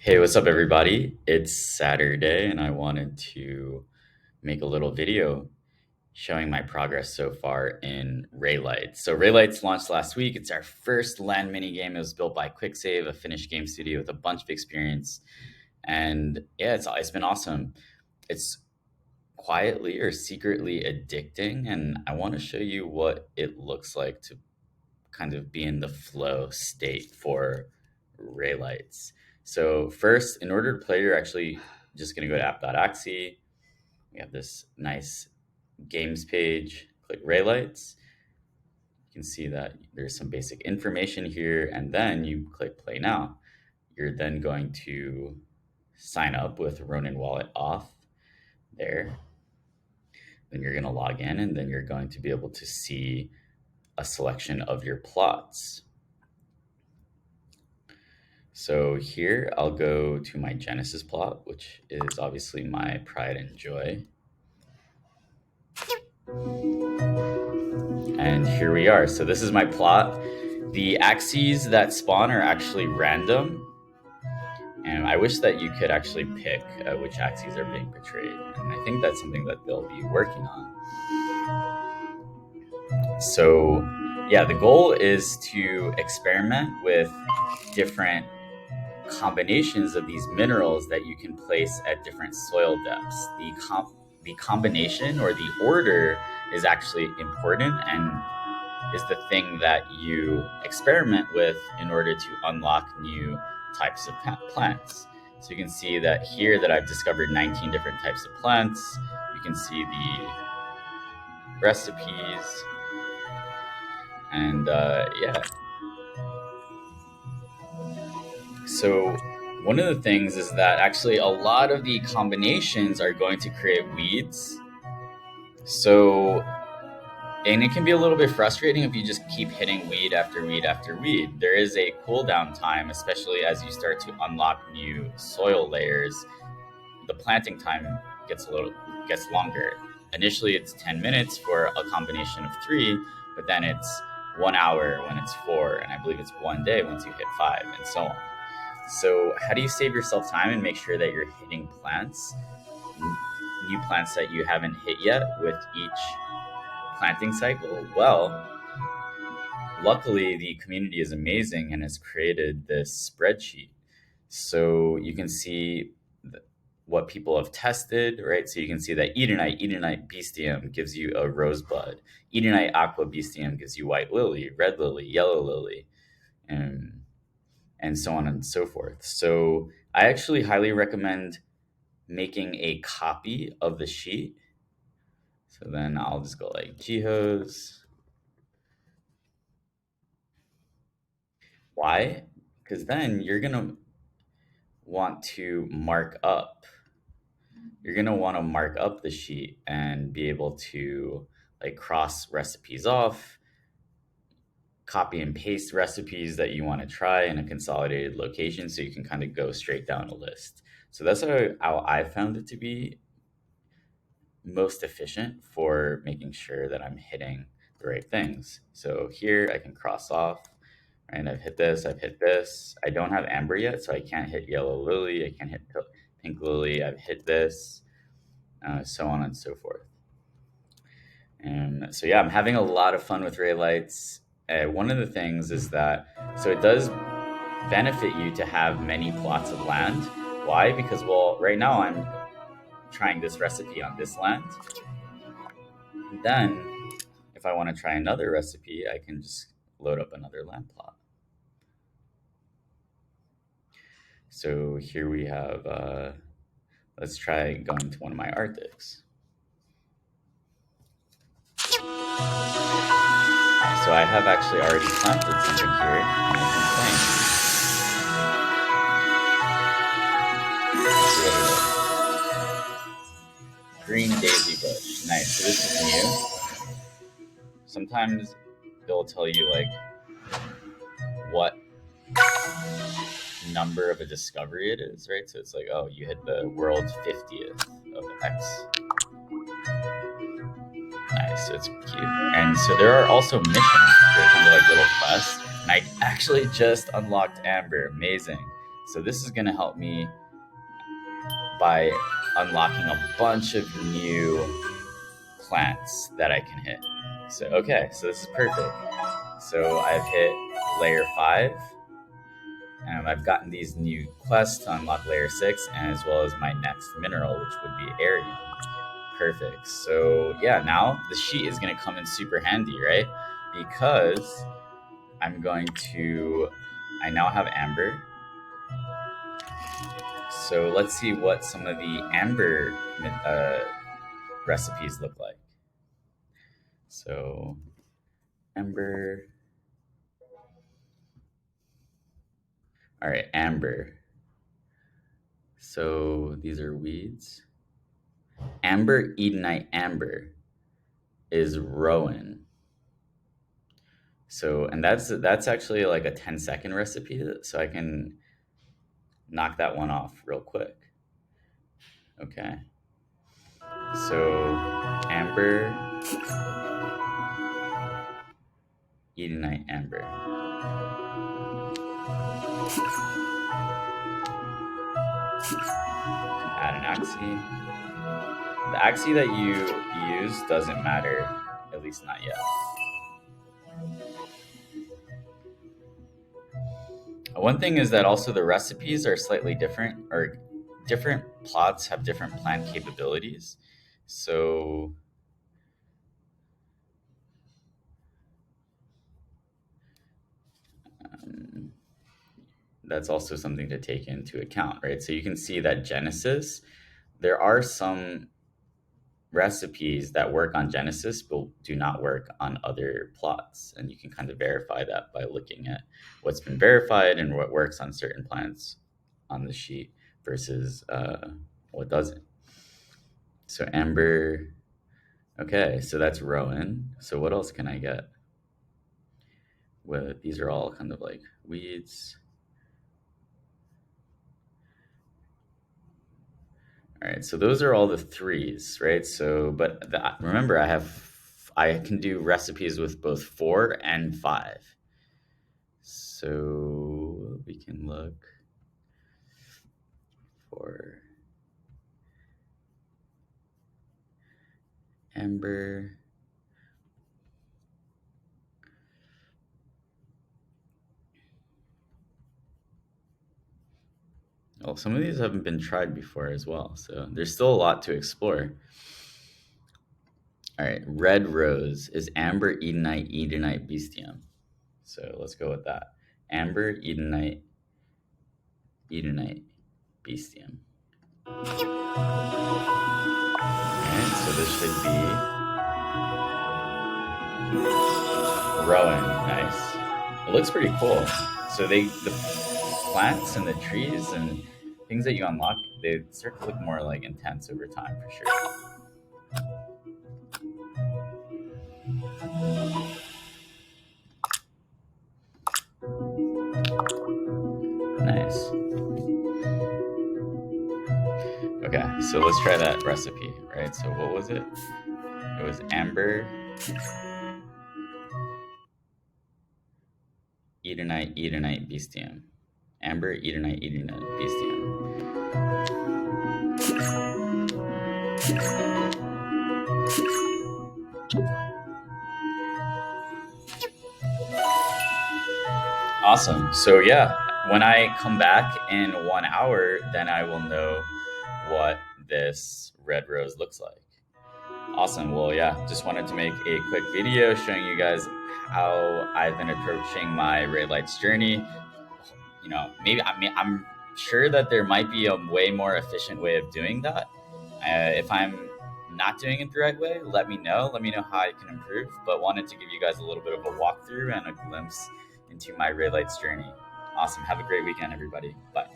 Hey, what's up, everybody? It's Saturday, and I wanted to make a little video showing my progress so far in Raylights. So, Raylights launched last week. It's our first land mini game. It was built by QuickSave, a Finnish game studio with a bunch of experience. And yeah, it's been awesome. It's quietly or secretly addicting, and I want to show you what it looks like to kind of be in the flow state for Raylights. So first, in order to play, you're actually just going to go to app.exe. We have this nice games page. Click Raylights. You can see that there's some basic information here, and then you click Play Now. You're then going to sign up with Ronin Wallet off there. Then you're going to log in, and then you're going to be able to see a selection of your plots. So here I'll go to my Genesis plot, which is obviously my pride and joy. And here we are. So this is my plot. The axes that spawn are actually random. And I wish that you could actually pick which axes are being portrayed. And I think that's something that they'll be working on. So yeah, the goal is to experiment with different combinations of these minerals that you can place at different soil depths. The combination or the order is actually important and is the thing that you experiment with in order to unlock new types of plants. So you can see that here that I've discovered 19 different types of plants. You can see the recipes and yeah. So one of the things is that actually a lot of the combinations are going to create weeds. So, and it can be a little bit frustrating if you just keep hitting weed after weed after weed. There is a cooldown time, especially as you start to unlock new soil layers. The planting time gets longer. Initially, it's 10 minutes for a combination of 3, but then it's 1 hour when it's 4, and I believe it's 1 day once you hit 5, and so on. So how do you save yourself time and make sure that you're hitting plants, new plants that you haven't hit yet with each planting cycle? Well, luckily the community is amazing and has created this spreadsheet. So you can see what people have tested, right? So you can see that Edenite Bestium gives you a rosebud. Edenite Aqua Bestium gives you white lily, red lily, yellow lily, and so on and so forth. So I actually highly recommend making a copy of the sheet. So then I'll just go like Jihoz. Why? Because then you're going to want to mark up. You're going to want to mark up the sheet and be able to like cross recipes off, copy and paste recipes that you want to try in a consolidated location so you can kind of go straight down a list. So that's how I found it to be most efficient for making sure that I'm hitting the right things. So here I can cross off, and I've hit this, I've hit this. I don't have amber yet, so I can't hit yellow lily, I can't hit pink lily, I've hit this, so on and so forth. And so yeah, I'm having a lot of fun with Raylights. One of the things is that, so it does benefit you to have many plots of land. Why? Because, well, right now I'm trying this recipe on this land. And then, if I want to try another recipe, I can just load up another land plot. So here we have, let's try going to one of my Arctics. So I have actually already planted something here, and I can plant. Green daisy bush. Nice. So this is new. Sometimes they'll tell you like what number of a discovery it is, right? So it's like, oh, you hit the world's 50th of X. Nice, so it's cute. And so there are also missions. They're kind of like little quests. And I actually just unlocked Amber. Amazing. So this is going to help me by unlocking a bunch of new plants that I can hit. So, okay, so this is perfect. So I've hit layer 5, and I've gotten these new quests to unlock layer 6, and as well as my next mineral, which would be Arium. Perfect. So yeah, now the sheet is going to come in super handy, right? Because I now have amber. So let's see what some of the amber recipes look like. So amber. All right, amber. So these are weeds. Amber Edenite amber is Rowan. So, and that's actually like a 10-second recipe, so I can knock that one off real quick. Okay. So, amber Edenite amber. Add an axie. The axie that you use doesn't matter, at least not yet. One thing is that also the recipes are slightly different, or different plots have different plant capabilities. So that's also something to take into account, right? So you can see that Genesis, there are some recipes that work on Genesis but do not work on other plots. And you can kind of verify that by looking at what's been verified and what works on certain plants on the sheet versus what doesn't. So amber, okay, so that's Rowan. So what else can I get? Well, these are all kind of like weeds. All right, so those are all the 3s, right? So, but remember, I can do recipes with both 4 and 5. So we can look for amber. Oh, some of these haven't been tried before as well, so there's still a lot to explore. All right, red rose is amber Edenite Edenite bestium. So let's go with that. Amber Edenite Edenite bestium. Alright, so this should be Rowan. Nice. It looks pretty cool. So the plants and the trees and things that you unlock, they start to look more like intense over time for sure. Nice. Okay, so let's try that recipe, right? So what was it? It was amber Edenite Edenite bestium. Amber Edenite Edenite bestium. Awesome. So yeah, when I come back in 1 hour, then I will know what this red rose looks like. Awesome. Well, yeah, just wanted to make a quick video showing you guys how I've been approaching my Raylights journey. You know, I'm sure that there might be a way more efficient way of doing that. If I'm not doing it the right way, let me know. Let me know how I can improve. But wanted to give you guys a little bit of a walkthrough and a glimpse into my Raylights journey. Awesome. Have a great weekend, everybody. Bye.